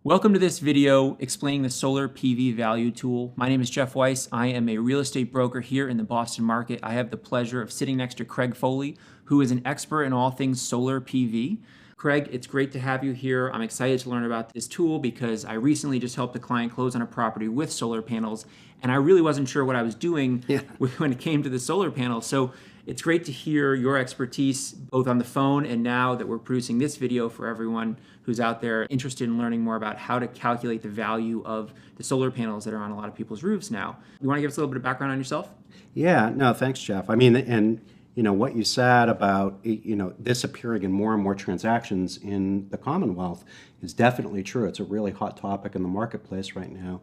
Welcome to this video explaining the solar PV value tool. My name is Jeff Weiss. I am a real estate broker here in the Boston market. I have the pleasure of sitting next to Craig Foley, who is an expert in all things solar PV. Craig, it's great to have you here. I'm excited to learn about this tool because I recently just helped a client close on a property with solar panels, and I really wasn't sure what I was doing when it came to the solar panels. So it's great to hear your expertise both on the phone and now that we're producing this video for everyone who's out there interested in learning more about how to calculate the value of the solar panels that are on a lot of people's roofs now. You want to give us a little bit of background on yourself? Yeah, no, thanks, Jeff. I mean, and what you said about, this appearing in more and more transactions in the Commonwealth is definitely true. It's a really hot topic in the marketplace right now.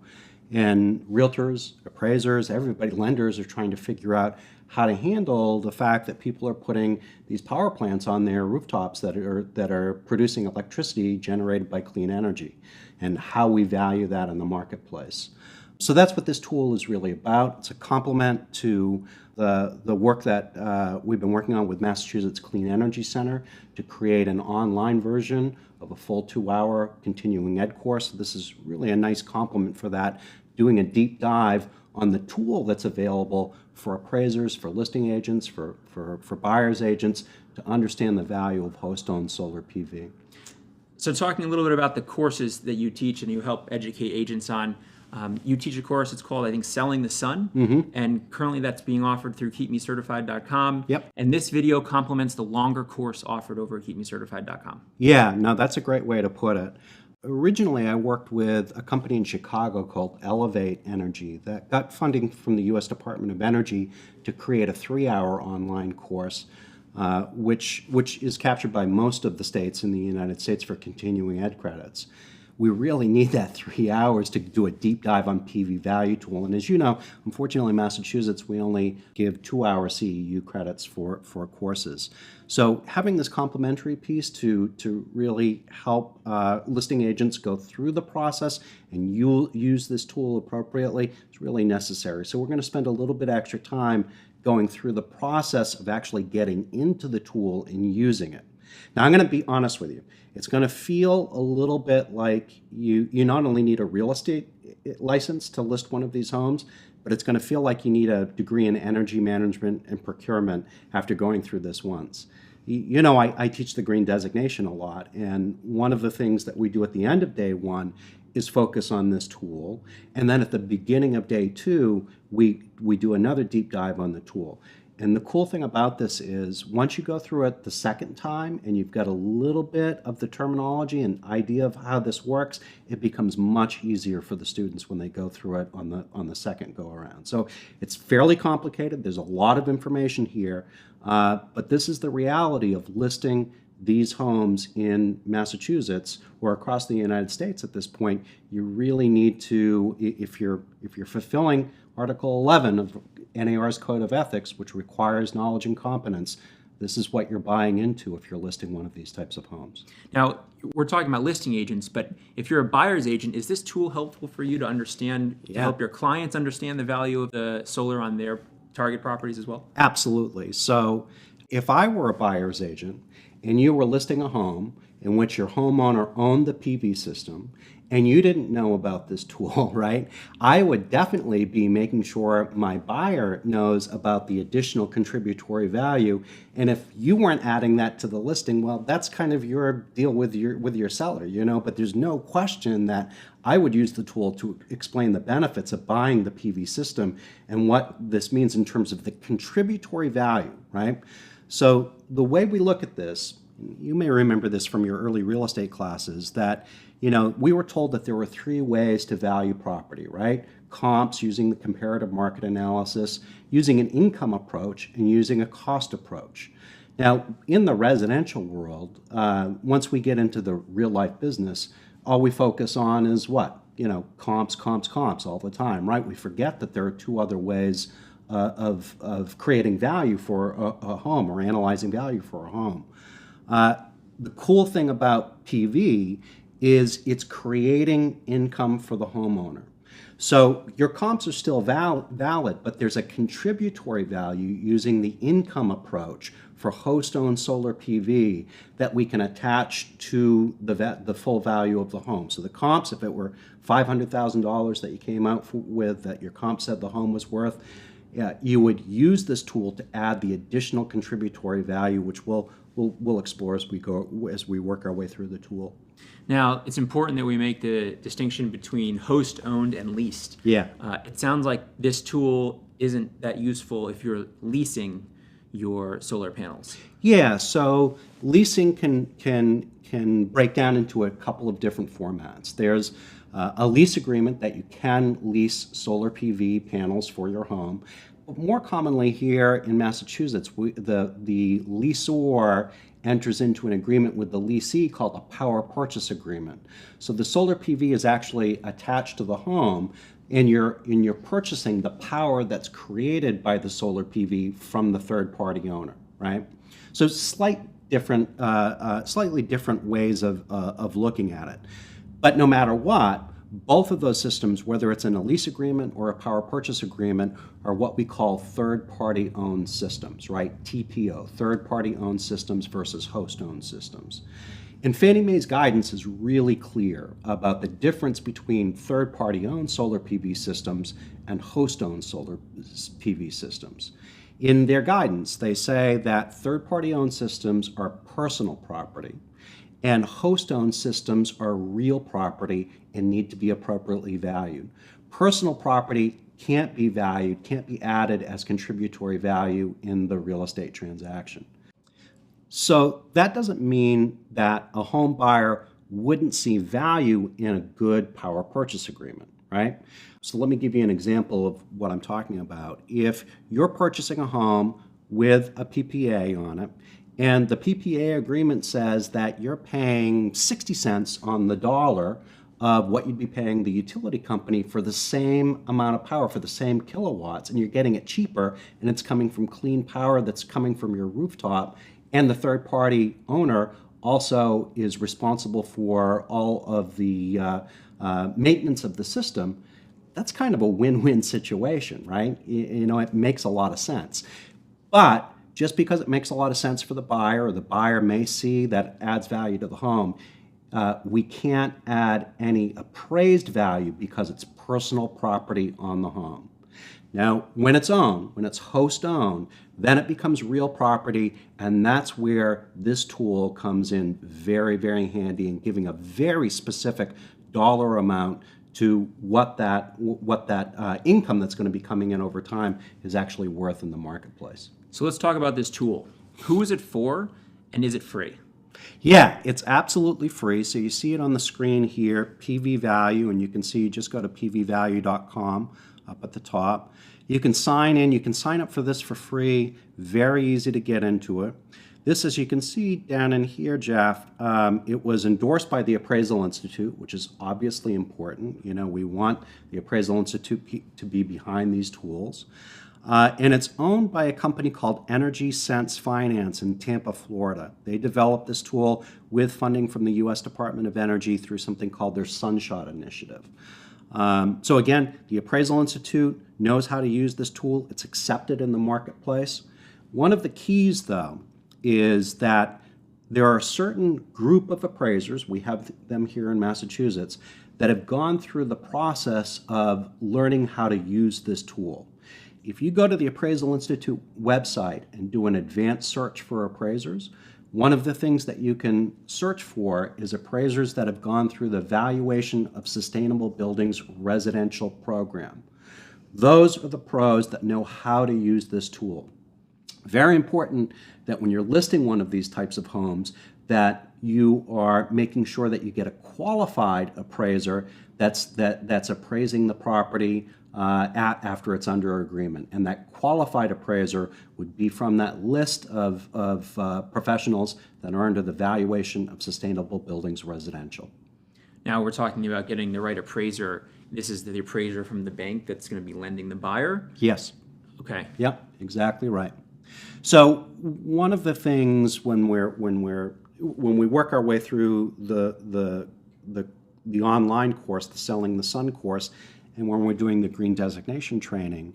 And realtors, appraisers, everybody, lenders are trying to figure out how to handle the fact that people are putting these power plants on their rooftops that are producing electricity generated by clean energy, and how we value that in the marketplace. So that's what this tool is really about. It's a complement to the work that we've been working on with Massachusetts Clean Energy Center to create an online version of a full 2-hour continuing ed course. This is really a nice complement for that, doing a deep dive on the tool that's available for appraisers, for listing agents, for buyers agents to understand the value of host-owned solar PV. So talking a little bit about the courses that you teach and you help educate agents on, you teach a course, it's called, I think, Selling the Sun, and currently that's being offered through keepmecertified.com. Yep. And this video complements the longer course offered over at keepmecertified.com. Yeah, no, that's a great way to put it. Originally, I worked with a company in Chicago called Elevate Energy that got funding from the U.S. Department of Energy to create a 3-hour online course, which is captured by most of the states in the United States for continuing ed credits. We really need that 3 hours to do a deep dive on PV value tool. And as you know, unfortunately in Massachusetts, we only give 2-hour CEU credits for courses. So having this complementary piece to really help listing agents go through the process and you'll use this tool appropriately is really necessary. So we're going to spend a little bit extra time going through the process of actually getting into the tool and using it. Now, I'm going to be honest with you. It's going to feel a little bit like you not only need a real estate license to list one of these homes, but it's going to feel like you need a degree in energy management and procurement after going through this once. I teach the green designation a lot, and one of the things that we do at the end of day one is focus on this tool. And then at the beginning of day two, we do another deep dive on the tool. And the cool thing about this is once you go through it the second time and you've got a little bit of the terminology and idea of how this works, it becomes much easier for the students when they go through it on the second go around. So it's fairly complicated. There's a lot of information here, but this is the reality of listing these homes in Massachusetts or across the United States at this point. You really need to, if you're fulfilling Article 11 of NAR's Code of Ethics, which requires knowledge and competence, this is what you're buying into if you're listing one of these types of homes. Now, we're talking about listing agents, but if you're a buyer's agent, is this tool helpful for you to understand, to help your clients understand the value of the solar on their target properties as well? Absolutely. So if I were a buyer's agent and you were listing a home in which your homeowner owned the PV system and you didn't know about this tool, right? I would definitely be making sure my buyer knows about the additional contributory value. And if you weren't adding that to the listing, well, that's kind of your deal with your seller, but there's no question that I would use the tool to explain the benefits of buying the PV system and what this means in terms of the contributory value, right? So the way we look at this, you may remember this from your early real estate classes, that we were told that there were 3 ways to value property, right? Comps, using the comparative market analysis, using an income approach, and using a cost approach. Now, in the residential world, once we get into the real life business, all we focus on is what? Comps all the time, right? We forget that there are 2 other ways of creating value for a home or analyzing value for a home. The cool thing about PV is it's creating income for the homeowner. So your comps are still valid, but there's a contributory value using the income approach for host-owned solar PV that we can attach to the full value of the home. So the comps, if it were $500,000 that you came out with, that your comp said the home was worth, you would use this tool to add the additional contributory value, which we'll explore as we work our way through the tool. Now, it's important that we make the distinction between host-owned and leased. Yeah. It sounds like this tool isn't that useful if you're leasing your solar panels. Yeah, so leasing can break down into a couple of different formats. There's a lease agreement that you can lease solar PV panels for your home. But more commonly here in Massachusetts, the leasor enters into an agreement with the leasee called a power purchase agreement. So the solar PV is actually attached to the home, and you're purchasing the power that's created by the solar PV from the third-party owner, right? So slightly different ways of looking at it. But no matter what, both of those systems, whether it's in a lease agreement or a power purchase agreement, are what we call third-party owned systems, right? TPO, third-party owned systems versus host-owned systems. And Fannie Mae's guidance is really clear about the difference between third-party owned solar PV systems and host-owned solar PV systems. In their guidance, they say that third-party owned systems are personal property, and host-owned systems are real property and need to be appropriately valued. Personal property can't be valued, can't be added as contributory value in the real estate transaction. So that doesn't mean that a home buyer wouldn't see value in a good power purchase agreement, right? So let me give you an example of what I'm talking about. If you're purchasing a home with a PPA on it, and the PPA agreement says that you're paying 60 cents on the dollar of what you'd be paying the utility company for the same amount of power, for the same kilowatts, and you're getting it cheaper, and it's coming from clean power that's coming from your rooftop, and the third-party owner also is responsible for all of the maintenance of the system. That's kind of a win-win situation, right? You know, it makes a lot of sense. But just because it makes a lot of sense for the buyer, or the buyer may see that it adds value to the home, we can't add any appraised value because it's personal property on the home. Now, when it's owned, when it's host-owned, then it becomes real property, and that's where this tool comes in very, very handy in giving a very specific dollar amount to what that income that's going to be coming in over time is actually worth in the marketplace. So let's talk about this tool. Who is it for, and is it free? Yeah, it's absolutely free. So you see it on the screen here, PV Value, and you can see, just go to pvvalue.com up at the top. You can sign in. You can sign up for this for free. Very easy to get into it. This, as you can see down in here, Jeff, it was endorsed by the Appraisal Institute, which is obviously important. You know, we want the Appraisal Institute to be behind these tools. And it's owned by a company called Energy Sense Finance in Tampa, Florida. They developed this tool with funding from the U.S. Department of Energy through something called their Sunshot Initiative. So again, the Appraisal Institute knows how to use this tool. It's accepted in the marketplace. One of the keys, though, is that there are a certain group of appraisers, we have them here in Massachusetts, that have gone through the process of learning how to use this tool. If you go to the Appraisal Institute website and do an advanced search for appraisers, one of the things that you can search for is appraisers that have gone through the Valuation of Sustainable Buildings residential program. Those are the pros that know how to use this tool. Very important that when you're listing one of these types of homes, that you are making sure that you get a qualified appraiser that's appraising the property after it's under agreement. And that qualified appraiser would be from that list of professionals that are under the Valuation of Sustainable Buildings residential. Now we're talking about getting the right appraiser. This is the appraiser from the bank that's going to be lending the buyer? Yes. Okay. Yep, exactly right. So one of the things when we work our way through the online course, the Selling the Sun course, and when we're doing the green designation training,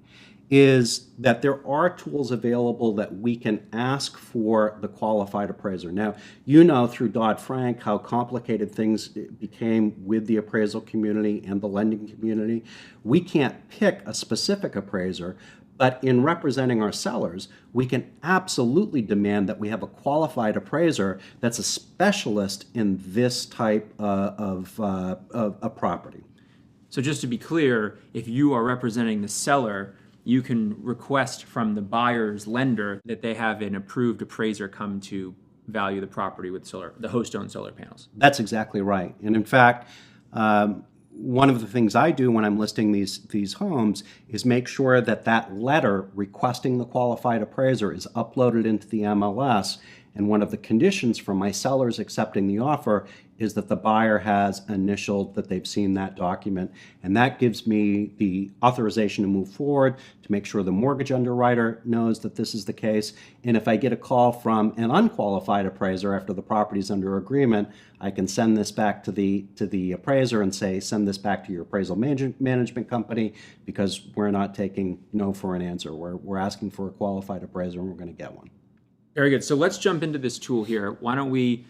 is that there are tools available that we can ask for the qualified appraiser. Now, you know through Dodd-Frank how complicated things became with the appraisal community and the lending community. We can't pick a specific appraiser, but in representing our sellers, we can absolutely demand that we have a qualified appraiser that's a specialist in this type of property. So just to be clear, if you are representing the seller, you can request from the buyer's lender that they have an approved appraiser come to value the property with the host-owned solar panels. That's exactly right. And in fact, one of the things I do when I'm listing these homes is make sure that that letter requesting the qualified appraiser is uploaded into the MLS. And one of the conditions for my sellers accepting the offer is that the buyer has initialed that they've seen that document. And that gives me the authorization to move forward, to make sure the mortgage underwriter knows that this is the case. And if I get a call from an unqualified appraiser after the property's under agreement, I can send this back to the appraiser and say, send this back to your appraisal management company, because we're not taking no for an answer. We're asking for a qualified appraiser, and we're going to get one. Very good. So let's jump into this tool here. Why don't we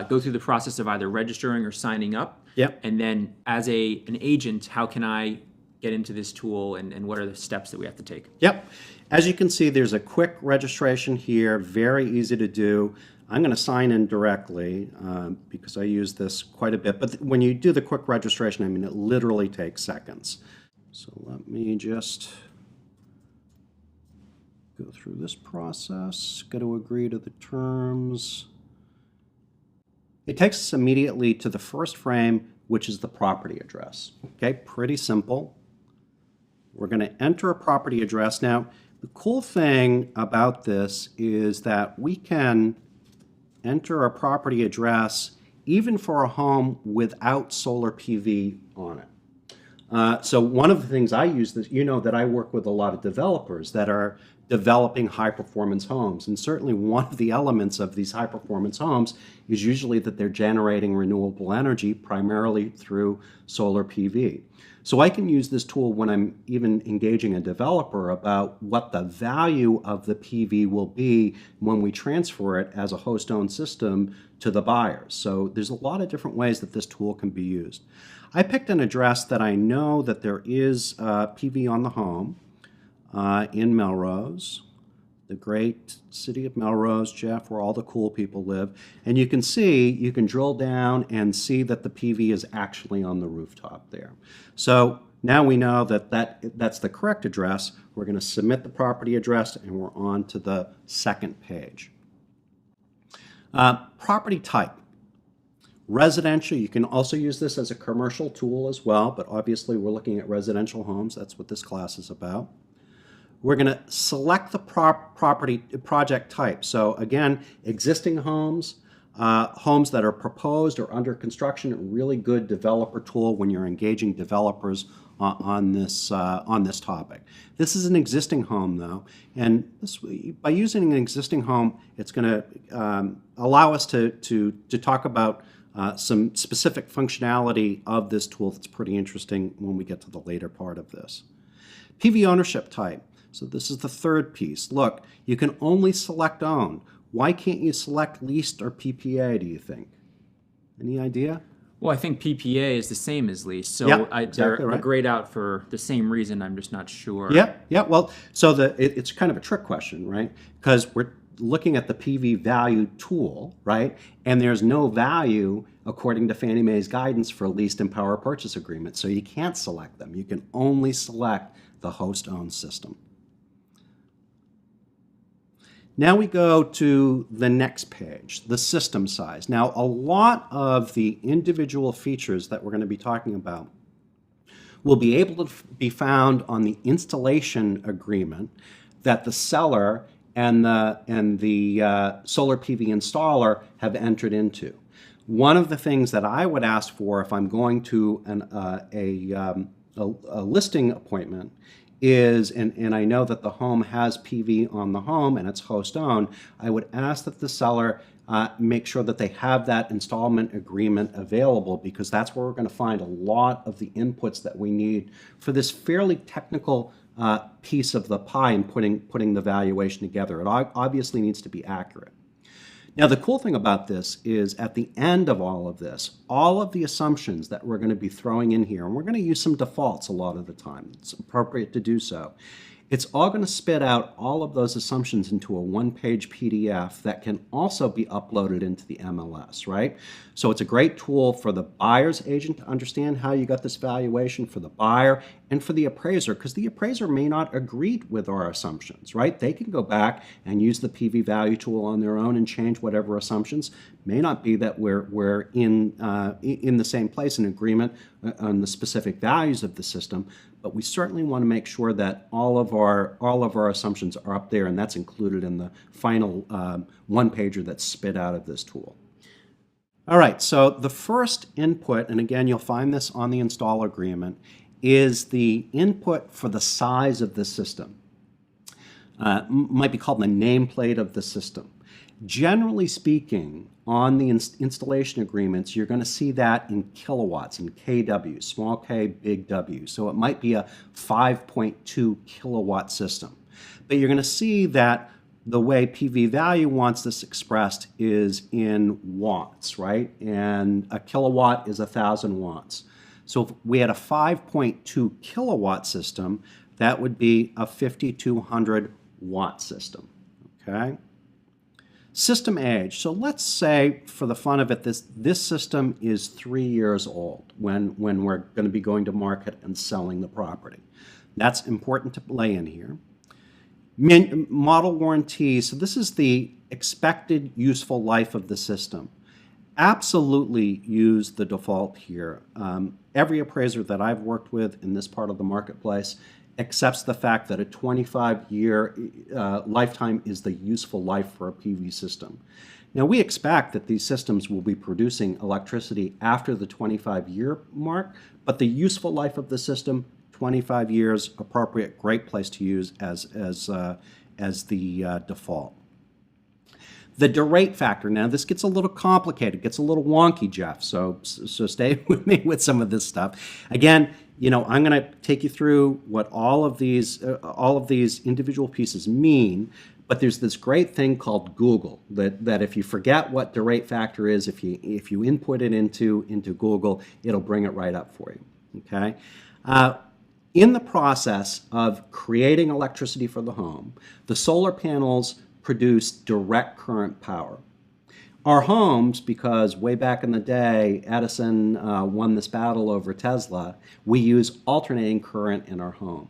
go through the process of either registering or signing up? Yep. And then as an agent, how can I get into this tool, and what are the steps that we have to take? Yep. As you can see, there's a quick registration here, very easy to do. I'm going to sign in directly because I use this quite a bit. But when you do the quick registration, I mean, it literally takes seconds. So let me just go through this process. Got to agree to the terms. It takes us immediately to the first frame, which is the property address. Okay, pretty simple. We're going to enter a property address. Now, the cool thing about this is that we can enter a property address even for a home without solar PV on it. So one of the things I use, this, you know that I work with a lot of developers that are developing high-performance homes. And certainly one of the elements of these high-performance homes is usually that they're generating renewable energy primarily through solar PV. So I can use this tool when I'm even engaging a developer about what the value of the PV will be when we transfer it as a host-owned system to the buyers. So there's a lot of different ways that this tool can be used. I picked an address that I know that there is PV on the home in Melrose, the great city of Melrose, Jeff, where all the cool people live. And you can see, you can drill down and see that the PV is actually on the rooftop there. So now we know that that's the correct address. We're going to submit the property address, and we're on to the second page. Property type. Residential, you can also use this as a commercial tool as well, but obviously we're looking at residential homes. That's what this class is about. We're going to select the project type. So again, existing homes, homes that are proposed or under construction, a really good developer tool when you're engaging developers on this topic. This is an existing home though, and by using an existing home, it's going to allow us to talk about some specific functionality of this tool that's pretty interesting when we get to the later part of this. PV ownership type. So this is the third piece. Look, you can only select own. Why can't you select leased or PPA, do you think? Any idea? Well, I think PPA is the same as lease, so exactly they're right. grayed out for the same reason. I'm just not sure. Yeah. Well, so it's kind of a trick question, right? Because we're looking at the PV value tool, right? And there's no value, according to Fannie Mae's guidance, for leased and power purchase agreements. So you can't select them. You can only select the host-owned system. Now we go to the next page, the system size. Now, a lot of the individual features that we're going to be talking about will be able to be found on the installation agreement that the seller and the solar PV installer have entered into. One of the things that I would ask for if I'm going to a listing appointment is, and I know that the home has PV on the home and it's host owned, I would ask that the seller make sure that they have that installment agreement available, because that's where we're going to find a lot of the inputs that we need for this fairly technical piece of the pie and putting the valuation together. It obviously needs to be accurate. Now, the cool thing about this is at the end of all of this, all of the assumptions that we're going to be throwing in here, and we're going to use some defaults a lot of the time. It's appropriate to do so. It's all going to spit out all of those assumptions into a one-page PDF that can also be uploaded into the MLS, right? So it's a great tool for the buyer's agent to understand how you got this valuation, for the buyer, and for the appraiser, because the appraiser may not agree with our assumptions, right? They can go back and use the PV value tool on their own and change whatever assumptions. May not be that we're in the same place in agreement on the specific values of the system, but we certainly want to make sure that all of our assumptions are up there, and that's included in the final one-pager that's spit out of this tool. All right, so the first input, and again, you'll find this on the install agreement, is the input for the size of the system. Might be called the nameplate of the system. Generally speaking, on the installation agreements, you're going to see that in kilowatts, in kW, small k, big W. So it might be a 5.2 kilowatt system. But you're going to see that the way PV value wants this expressed is in watts, right? And a kilowatt is 1,000 watts. So if we had a 5.2 kilowatt system, that would be a 5,200 watt system, okay? System age. So let's say, for the fun of it, this system is 3 years old when we're going to be going to market and selling the property. That's important to lay in here. Model warranty. So this is the expected useful life of the system. Absolutely use the default here. Every appraiser that I've worked with in this part of the marketplace accepts the fact that a 25-year lifetime is the useful life for a PV system. Now, we expect that these systems will be producing electricity after the 25-year mark, but the useful life of the system, 25 years, appropriate, great place to use as the default. The derate factor. Now, this gets a little complicated, gets a little wonky, Jeff, so stay with me with some of this stuff. Again, you know, I'm going to take you through what all of these individual pieces mean, but there's this great thing called Google that if you forget what derate factor is, if you input it into Google, it'll bring it right up for you, okay? In the process of creating electricity for the home, the solar panels produce direct current power. Our homes, because way back in the day, Edison won this battle over Tesla, we use alternating current in our home.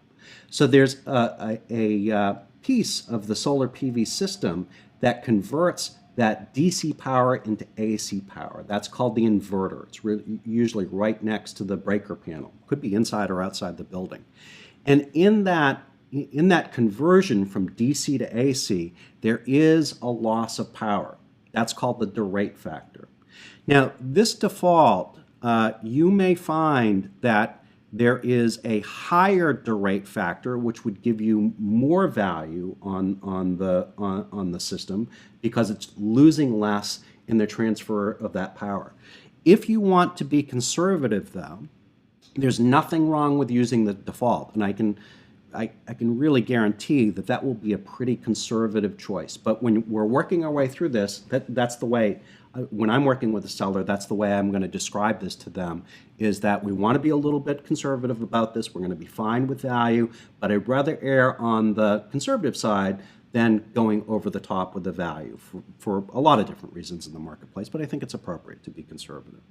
So there's a piece of the solar PV system that converts that DC power into AC power. That's called the inverter. It's usually right next to the breaker panel. Could be inside or outside the building. And in that conversion from DC to AC, there is a loss of power. That's called the derate factor. Now, this default, you may find that there is a higher derate factor, which would give you more value on the system because it's losing less in the transfer of that power. If you want to be conservative, though, there's nothing wrong with using the default, and I can really guarantee that that will be a pretty conservative choice. But when we're working our way through this, that's the way, when I'm working with a seller, that's the way I'm going to describe this to them, is that we want to be a little bit conservative about this. We're going to be fine with value, but I'd rather err on the conservative side than going over the top with the value for a lot of different reasons in the marketplace, but I think it's appropriate to be conservative.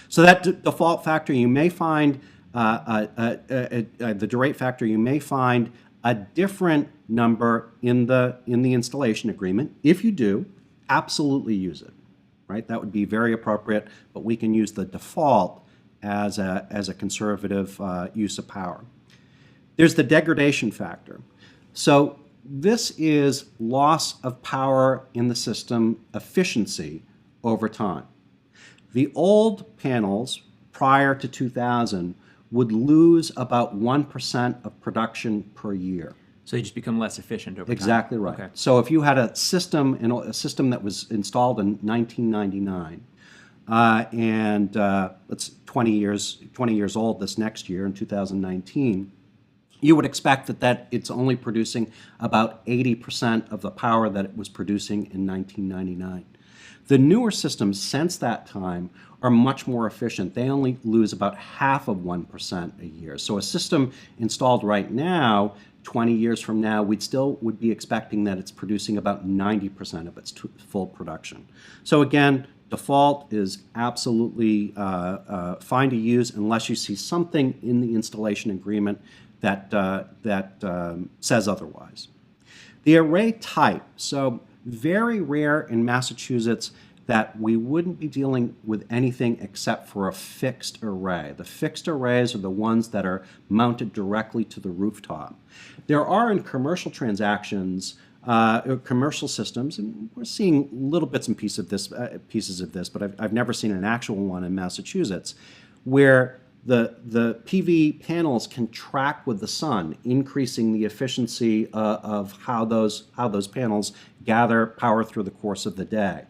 So that default factor, you may find the derate factor, you may find a different number in the installation agreement. If you do, absolutely use it, right? That would be very appropriate, but we can use the default as a conservative use of power. There's the degradation factor. So this is loss of power in the system efficiency over time. The old panels prior to 2000 would lose about 1% of production per year. So they just become less efficient over time. Exactly right. Okay. So if you had a system that was installed in 1999, and it's 20 years old this next year in 2019, you would expect that it's only producing about 80% of the power that it was producing in 1999. The newer systems since that time are much more efficient. They only lose about half of 1% a year. So a system installed right now, 20 years from now, would be expecting that it's producing about 90% of its full production. So again, default is absolutely fine to use unless you see something in the installation agreement that says otherwise. The array type. So very rare in Massachusetts that we wouldn't be dealing with anything except for a fixed array. The fixed arrays are the ones that are mounted directly to the rooftop. There are in commercial transactions, commercial systems, and we're seeing little bits and pieces of this, but I've never seen an actual one in Massachusetts, where the PV panels can track with the sun, increasing the efficiency of how those panels gather power through the course of the day.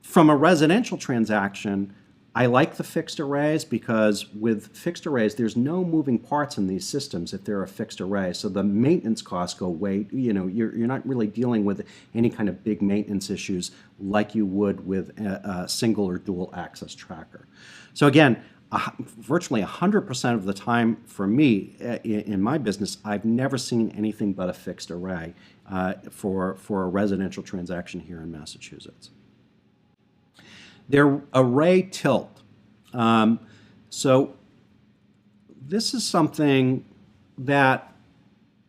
From a residential transaction, I like the fixed arrays because with fixed arrays, there's no moving parts in these systems if they're a fixed array. So the maintenance costs go way, you're not really dealing with any kind of big maintenance issues like you would with a single or dual access tracker. So again, virtually 100% of the time for me in my business, I've never seen anything but a fixed array for a residential transaction here in Massachusetts. Their array tilt. So this is something that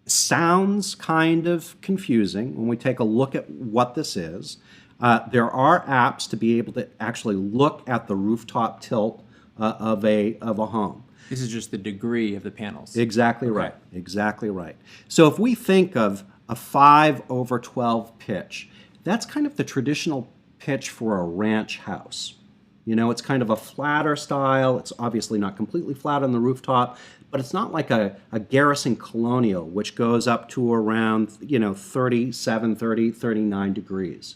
sounds kind of confusing when we take a look at what this is. There are apps to be able to actually look at the rooftop tilt of a home. This is just the degree of the panels. Exactly right. Exactly right. So if we think of a 5/12 pitch, that's kind of the traditional pitch for a ranch house. It's kind of a flatter style. It's obviously not completely flat on the rooftop, but it's not like a Garrison Colonial, which goes up to around 37, 30, 39 degrees.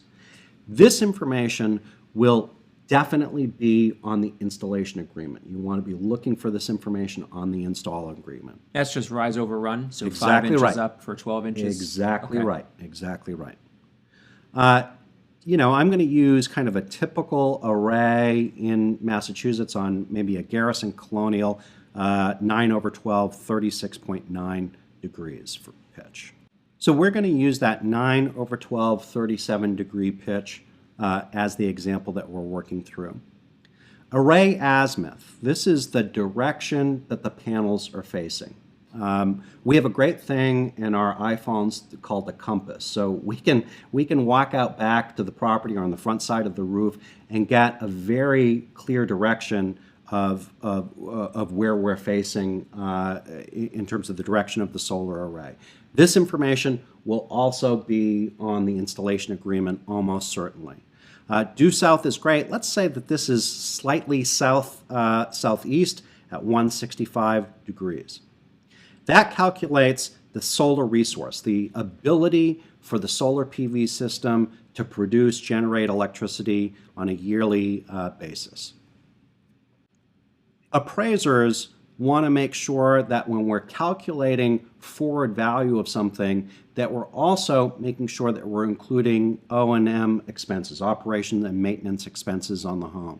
This information will definitely be on the installation agreement. You want to be looking for this information on the install agreement. That's just rise over run, so Exactly 5 inches right. up for 12 inches. Exactly Okay. right. Exactly right. I'm going to use kind of a typical array in Massachusetts on maybe a Garrison Colonial 9/12, 36.9 degrees for pitch. So we're going to use that 9/12, 37 degree pitch as the example that we're working through. Array azimuth. This is the direction that the panels are facing. We have a great thing in our iPhones called the compass. So we can walk out back to the property or on the front side of the roof and get a very clear direction of where we're facing in terms of the direction of the solar array. This information will also be on the installation agreement almost certainly. Due south is great. Let's say that this is slightly southeast at 165 degrees. That calculates the solar resource, the ability for the solar PV system to generate electricity on a yearly basis. Appraisers want to make sure that when we're calculating forward value of something, that we're also making sure that we're including O&M expenses, operation and maintenance expenses on the home.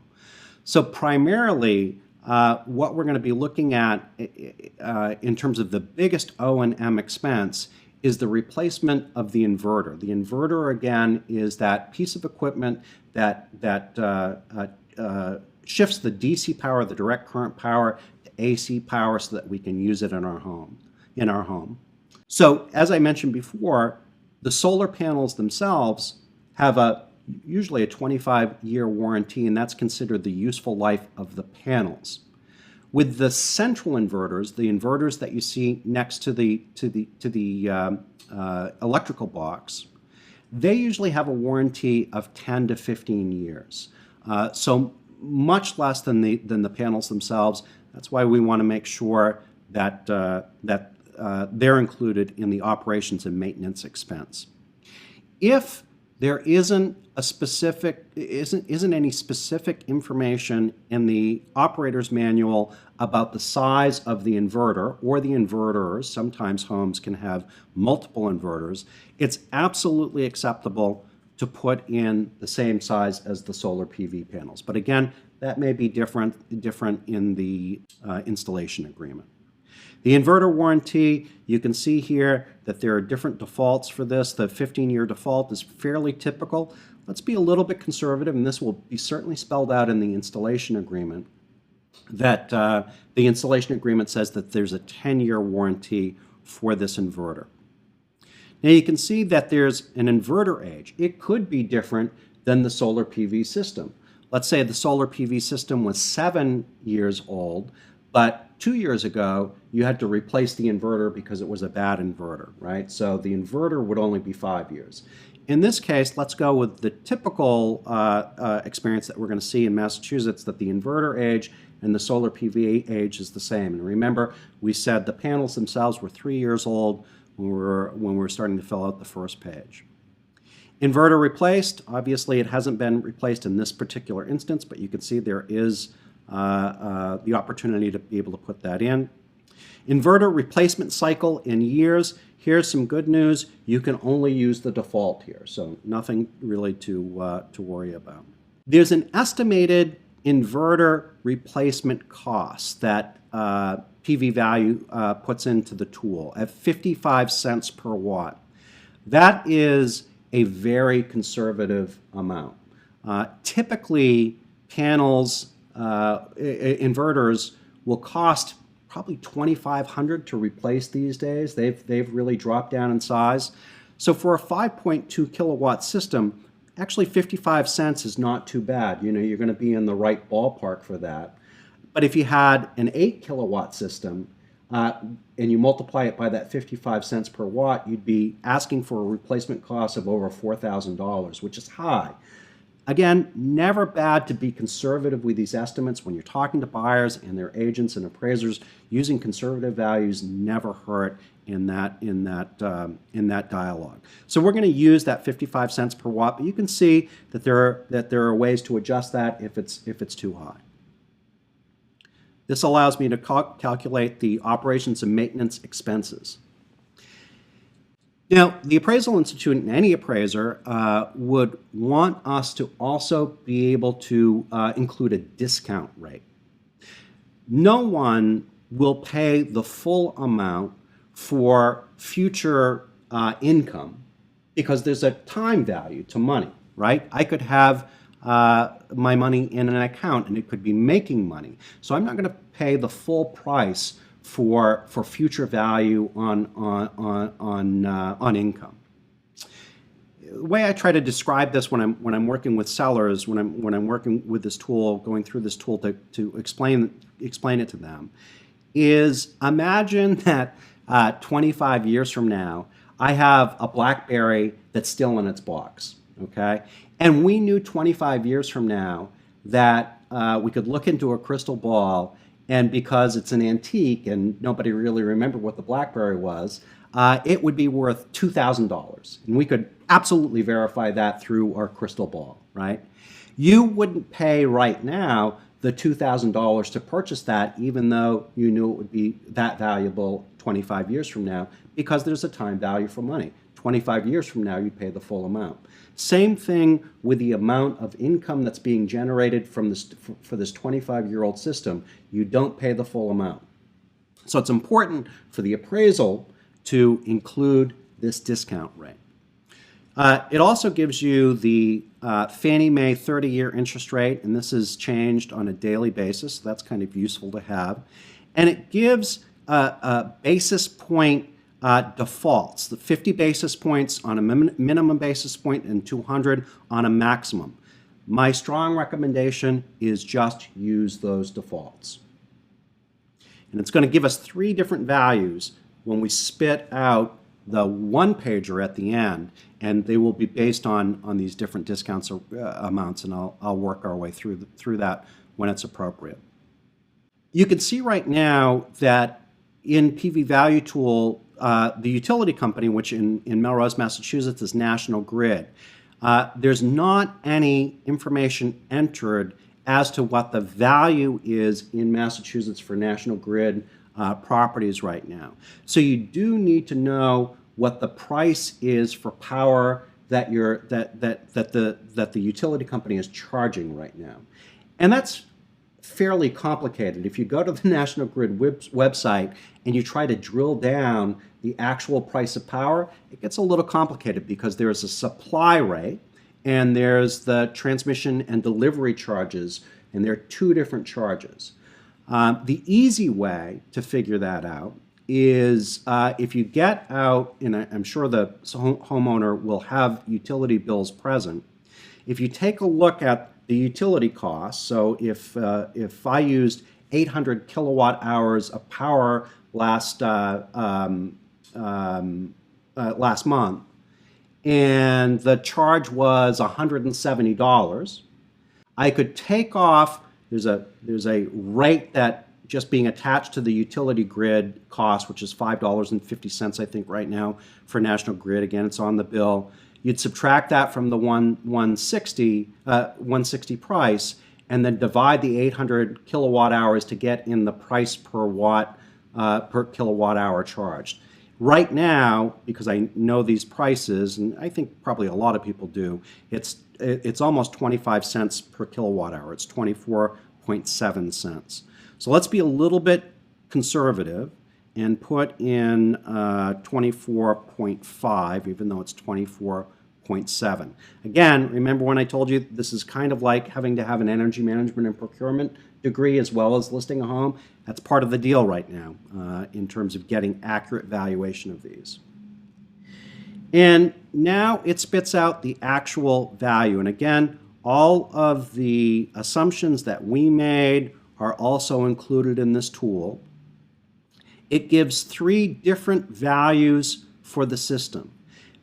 So primarily, what we're going to be looking at in terms of the biggest O&M expense is the replacement of the inverter. The inverter, again, is that piece of equipment that shifts the DC power, the direct current power, to AC power so that we can use it in our home. So, as I mentioned before, the solar panels themselves have usually a 25-year warranty, and that's considered the useful life of the panels. With the central inverters, the inverters that you see next to the electrical box, they usually have a warranty of 10 to 15 years. So much less than the panels themselves. That's why we want to make sure that they're included in the operations and maintenance expense. If there isn't any specific information in the operator's manual about the size of the inverter or the inverters, sometimes homes can have multiple inverters, it's absolutely acceptable to put in the same size as the solar PV panels. But again, that may be different in the installation agreement. The inverter warranty, you can see here that there are different defaults for this. The 15-year default is fairly typical. Let's be a little bit conservative, and this will be certainly spelled out in the installation agreement, that the installation agreement says that there's a 10-year warranty for this inverter. Now you can see that there's an inverter age. It could be different than the solar PV system. Let's say the solar PV system was 7 years old, but 2 years ago, you had to replace the inverter because it was a bad inverter, right? So the inverter would only be 5 years. In this case, let's go with the typical experience that we're going to see in Massachusetts, that the inverter age and the solar PV age is the same. And remember, we said the panels themselves were 3 years old when we were starting to fill out the first page. Inverter replaced, obviously it hasn't been replaced in this particular instance, but you can see there is the opportunity to be able to put that in. Inverter replacement cycle in years. Here's some good news. You can only use the default here, so nothing really to worry about. There's an estimated inverter replacement cost that PV Value puts into the tool at 55 cents per watt. That is a very conservative amount. Typically, panels, inverters will cost probably $2,500 to replace these days. They've really dropped down in size. So for a 5.2 kilowatt system, actually 55 cents is not too bad. You know, you're going to be in the right ballpark for that. But if you had an 8 kilowatt system and you multiply it by that 55 cents per watt, you'd be asking for a replacement cost of over $4,000, which is high. Again, never bad to be conservative with these estimates. When you're talking to buyers and their agents and appraisers, using conservative values never hurt in that dialogue. So we're going to use that 55 cents per watt, but you can see that there are ways to adjust that if it's too high. This allows me to calculate the operations and maintenance expenses. Now, the Appraisal Institute and any appraiser would want us to also be able to include a discount rate. No one will pay the full amount for future income because there's a time value to money, right? I could have my money in an account and it could be making money. So I'm not going to pay the full price for future value on income. The way I try to describe this when I'm working with sellers, when I'm working with this tool, going through this tool to explain it to them, is imagine that 25 years from now, I have a BlackBerry that's still in its box, okay? And we knew 25 years from now that we could look into a crystal ball, and because it's an antique and nobody really remembered what the BlackBerry was, it would be worth $2,000. And we could absolutely verify that through our crystal ball, right? You wouldn't pay right now the $2,000 to purchase that, even though you knew it would be that valuable 25 years from now, because there's a time value for money. 25 years from now, you pay the full amount. Same thing with the amount of income that's being generated from this, for this 25-year-old system. You don't pay the full amount. So it's important for the appraisal to include this discount rate. It also gives you the Fannie Mae 30-year interest rate, and this is changed on a daily basis. So that's kind of useful to have. And it gives a basis point defaults, the 50 basis points on a minimum basis point and 200 on a maximum. My strong recommendation is just use those defaults. And it's going to give us 3 different values when we spit out the one-pager at the end, and they will be based on these different discounts or amounts, and I'll work our way through that when it's appropriate. You can see right now that in PV Value Tool, the utility company, which in Melrose, Massachusetts is National Grid, there's not any information entered as to what the value is in Massachusetts for National Grid properties right now. So you do need to know what the price is for power that the utility company is charging right now. And that's fairly complicated. If you go to the National Grid website and you try to drill down the actual price of power, it gets a little complicated because there's a supply rate and there's the transmission and delivery charges, and there are two different charges. The easy way to figure that out is if you get out, and I'm sure the homeowner will have utility bills present, if you take a look at the utility costs, so if I used 800 kilowatt hours of power last month, and the charge was $170, I could take off, there's a rate that just being attached to the utility grid cost, which is $5.50, I think, right now for National Grid. Again, it's on the bill. You'd subtract that from the 160 price, and then divide the 800 kilowatt hours to get in the price per watt per kilowatt hour charged. Right now, because I know these prices, and I think probably a lot of people do, it's almost 25 cents per kilowatt hour. It's 24.7 cents. So let's be a little bit conservative and put in 24.5, even though it's 24.7. Again, remember when I told you this is kind of like having to have an energy management and procurement degree as well as listing a home? That's part of the deal right now in terms of getting accurate valuation of these. And now it spits out the actual value. And again, all of the assumptions that we made are also included in this tool. It gives three different values for the system.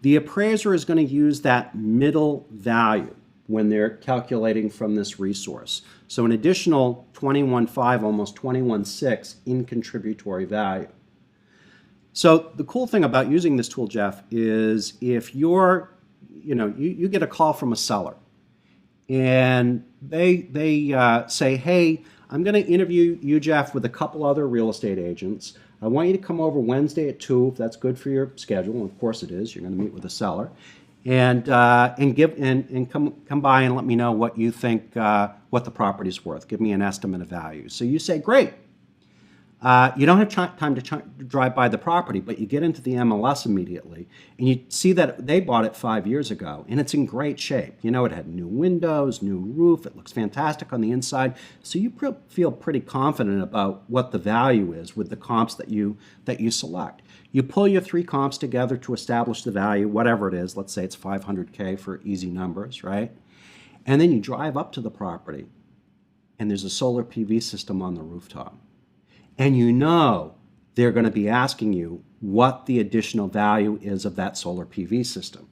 The appraiser is going to use that middle value when they're calculating from this resource. So an additional 21.5, almost 21.6 in contributory value. So the cool thing about using this tool, Jeff, is if you get a call from a seller and they say, hey, I'm going to interview you, Jeff, with a couple other real estate agents. I want you to come over Wednesday at 2, if that's good for your schedule. And of course it is. You're going to meet with a seller, and come by and let me know what you think what the property's worth. Give me an estimate of value. So you say, great. You don't have time to drive by the property, but you get into the MLS immediately, and you see that they bought it 5 years ago, and it's in great shape. You know, it had new windows, new roof. It looks fantastic on the inside. So you feel pretty confident about what the value is with the comps that you select. You pull your three comps together to establish the value, whatever it is. Let's say it's $500K for easy numbers, right? And then you drive up to the property, and there's a solar PV system on the rooftop. And you know they're going to be asking you what the additional value is of that solar PV system.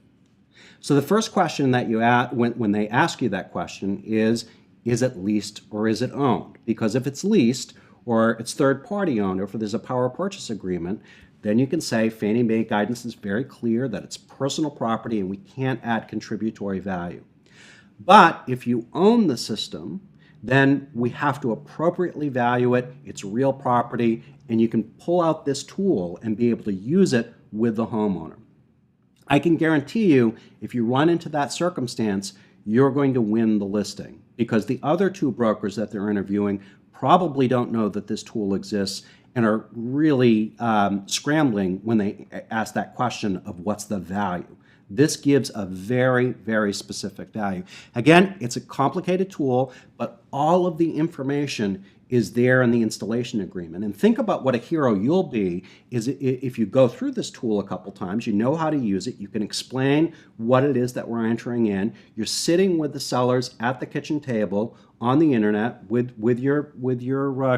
So the first question that you ask when they ask you that question is it leased or is it owned? Because if it's leased or it's third-party owned or if there's a power purchase agreement, then you can say Fannie Mae guidance is very clear that it's personal property and we can't add contributory value. But if you own the system, then we have to appropriately value it. It's real property, and you can pull out this tool and be able to use it with the homeowner. I can guarantee you, if you run into that circumstance, you're going to win the listing because the other two brokers that they're interviewing probably don't know that this tool exists and are really scrambling when they ask that question of what's the value. This gives a very, very specific value. Again, it's a complicated tool, but all of the information is there in the installation agreement. And think about what a hero you'll be is if you go through this tool a couple times, you know how to use it, you can explain what it is that we're entering in. You're sitting with the sellers at the kitchen table on the internet with your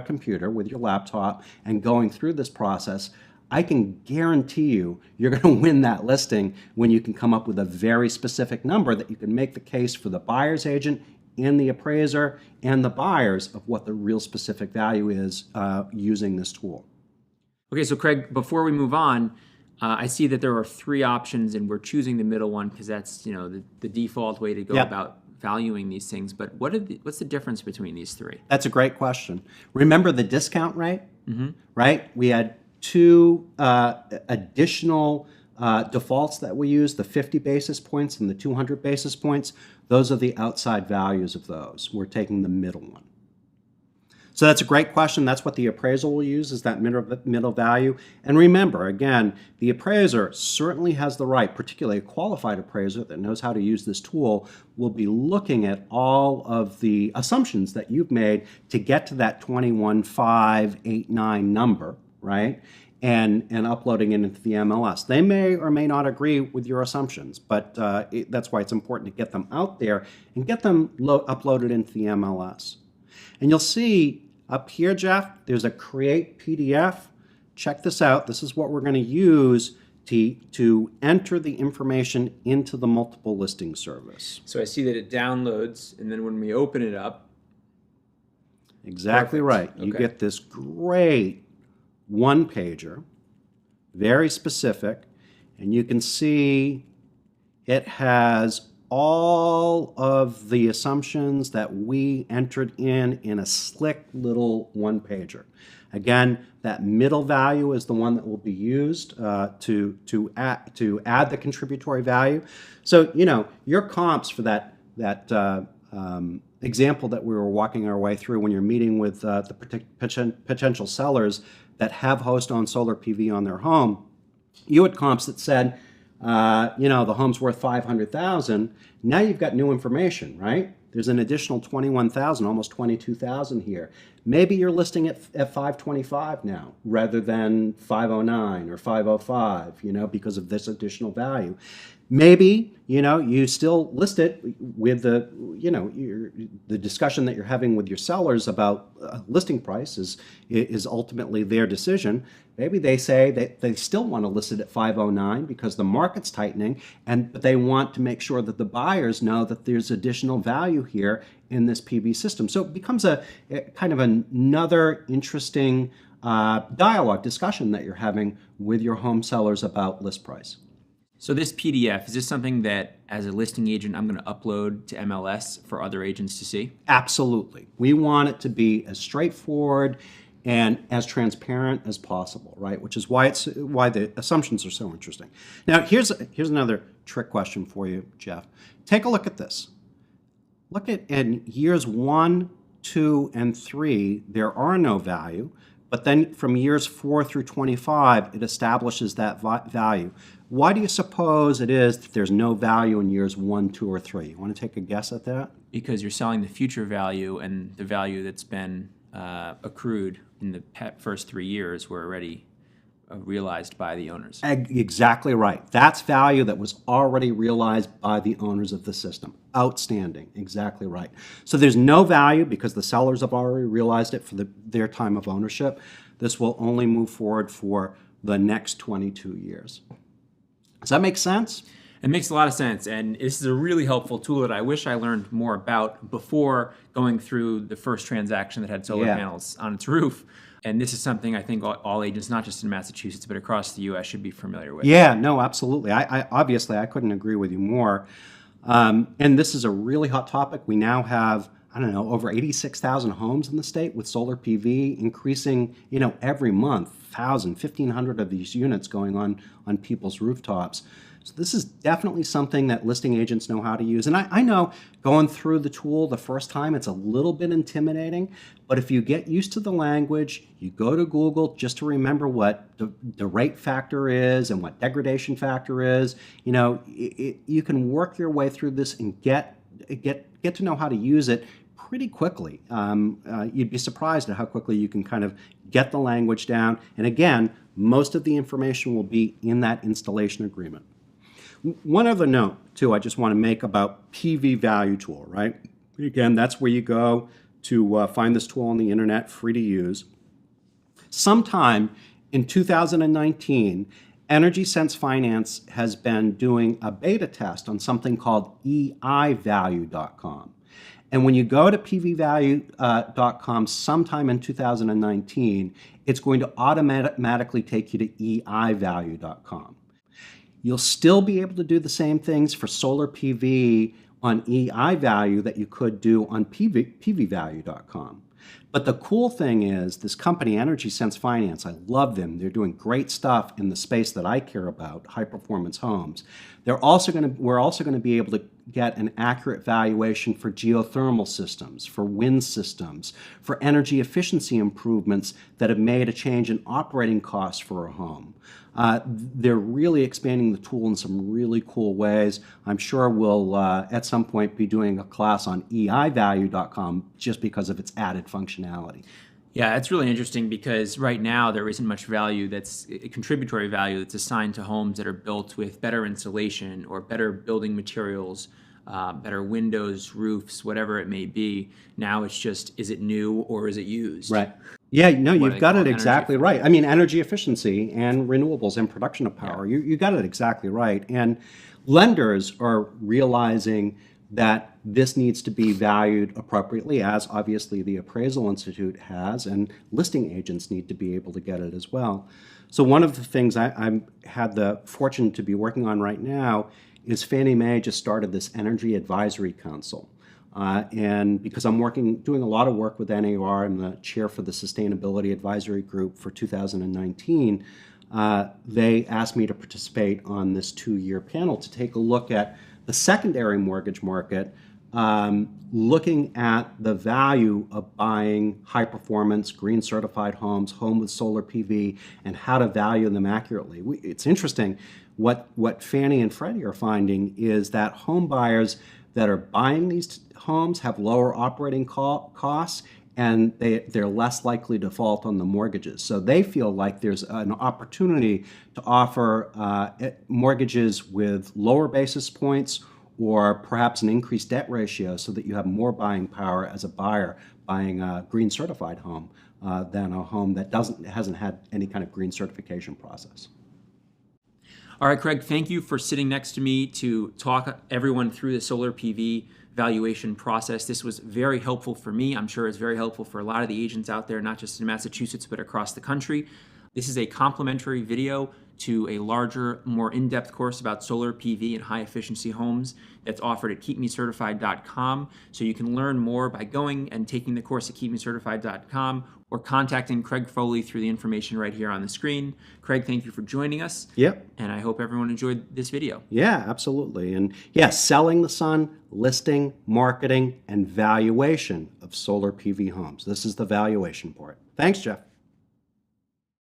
computer, with your laptop, and going through this process. I can guarantee you're going to win that listing when you can come up with a very specific number that you can make the case for the buyer's agent and the appraiser and the buyers of what the real specific value is using this tool. Okay, so Craig, before we move on, I see that there are three options, and we're choosing the middle one because that's the default way to go Yep. about valuing these things. But what's the difference between these three? That's a great question. Remember the discount rate, right? We had two additional defaults that we used, the 50 basis points and the 200 basis points. Those are the outside values of those. We're taking the middle one. So that's a great question. That's what the appraisal will use, is that middle value. And remember, again, the appraiser certainly has the right, particularly a qualified appraiser that knows how to use this tool, will be looking at all of the assumptions that you've made to get to that 21,589 number, right? And uploading it into the MLS. They may or may not agree with your assumptions, but that's why it's important to get them out there and get them uploaded into the MLS. And you'll see up here, Jeff, there's a Create PDF. Check this out. This is what we're going to use to enter the information into the multiple listing service. So I see that it downloads, and then when we open it up, Exactly perfect. right. You Okay. get this great one-pager, very specific, and you can see it has all of the assumptions that we entered in a slick little one-pager. Again, that middle value is the one that will be used to add the contributory value. So, your comps for that example that we were walking our way through when you're meeting with the potential sellers that have host-owned solar PV on their home, you had comps that said, the home's worth $500,000. Now you've got new information, right? There's an additional $21,000, almost $22,000 here. Maybe you're listing it at $525 now rather than $509 or $505, because of this additional value. Maybe, you still list it with the discussion that you're having with your sellers about listing price is ultimately their decision. Maybe they say that they still want to list it at $509 because the market's tightening, but they want to make sure that the buyers know that there's additional value here in this PV system. So it becomes a kind of another interesting dialogue, discussion that you're having with your home sellers about list price. So this PDF, is this something that as a listing agent I'm going to upload to MLS for other agents to see? Absolutely. We want it to be as straightforward and as transparent as possible, right? Which is why the assumptions are so interesting. Now, here's another trick question for you, Jeff. Take a look at this. Look at in years 1, 2, and 3, there are no value, but then from years 4 through 25, it establishes that value. Why do you suppose it is that there's no value in years 1, 2, or 3? You want to take a guess at that? Because you're selling the future value, and the value that's been accrued in the first 3 years were already realized by the owners. Exactly right. That's value that was already realized by the owners of the system. Outstanding. Exactly right. So there's no value because the sellers have already realized it for their time of ownership. This will only move forward for the next 22 years. Does that make sense? It makes a lot of sense, and this is a really helpful tool that I wish I learned more about before going through the first transaction that had solar panels on its roof. And this is something I think all agents, not just in Massachusetts, but across the U.S., should be familiar with. Yeah, no, absolutely. I obviously, I couldn't agree with you more. And this is a really hot topic. We now have, over 86,000 homes in the state with solar PV, increasing, every month, 1,000, 1,500 of these units going on people's rooftops. So this is definitely something that listing agents know how to use. And I know going through the tool the first time, it's a little bit intimidating, but if you get used to the language, you go to Google just to remember what the rate factor is and what degradation factor is, you can work your way through this and get to know how to use it pretty quickly. You'd be surprised at how quickly you can kind of get the language down. And again, most of the information will be in that installation agreement. One other note, too, I just want to make about PV Value Tool, right? Again, that's where you go to find this tool on the internet, free to use. Sometime in 2019, Energy Sense Finance has been doing a beta test on something called eivalue.com. And when you go to pvvalue.com sometime in 2019, it's going to automatically take you to eivalue.com. You'll still be able to do the same things for solar PV on eivalue that you could do on pvvalue.com. But the cool thing is this company, Energy Sense Finance, I love them. They're doing great stuff in the space that I care about, high performance homes. We're also going to be able to get an accurate valuation for geothermal systems, for wind systems, for energy efficiency improvements that have made a change in operating costs for a home. They're really expanding the tool in some really cool ways. I'm sure we'll at some point be doing a class on eivalue.com just because of its added functionality. Yeah, it's really interesting because right now there isn't much value that's contributory value that's assigned to homes that are built with better insulation or better building materials, better windows, roofs, whatever it may be. Now it's just, is it new or is it used? Right. Yeah, no, What you've they got call it energy exactly right. I mean, energy efficiency and renewables and production of power, you got it exactly right. And lenders are realizing that this needs to be valued appropriately, as obviously the Appraisal Institute has, and listing agents need to be able to get it as well. So one of the things I had the fortune to be working on right now is Fannie Mae just started this Energy Advisory Council. And because I'm doing a lot of work with NAR, I'm the chair for the Sustainability Advisory Group for 2019, they asked me to participate on this 2-year panel to take a look at the secondary mortgage market, looking at the value of buying high performance, green certified homes, home with solar PV, and how to value them accurately. It's interesting, what Fannie and Freddie are finding is that home buyers that are buying these homes have lower operating costs, and they're less likely to default on the mortgages. So they feel like there's an opportunity to offer mortgages with lower basis points or perhaps an increased debt ratio so that you have more buying power as a buyer buying a green certified home than a home that hasn't had any kind of green certification process. All right, Craig, thank you for sitting next to me to talk everyone through the solar PV valuation process. This was very helpful for me. I'm sure it's very helpful for a lot of the agents out there, not just in Massachusetts, but across the country. This is a complimentary video to a larger, more in-depth course about solar PV and high-efficiency homes that's offered at keepmecertified.com. So you can learn more by going and taking the course at keepmecertified.com or contacting Craig Foley through the information right here on the screen. Craig, thank you for joining us. Yep. And I hope everyone enjoyed this video. Yeah, absolutely. And yeah, selling the sun, listing, marketing, and valuation of solar PV homes. This is the valuation part. Thanks, Jeff.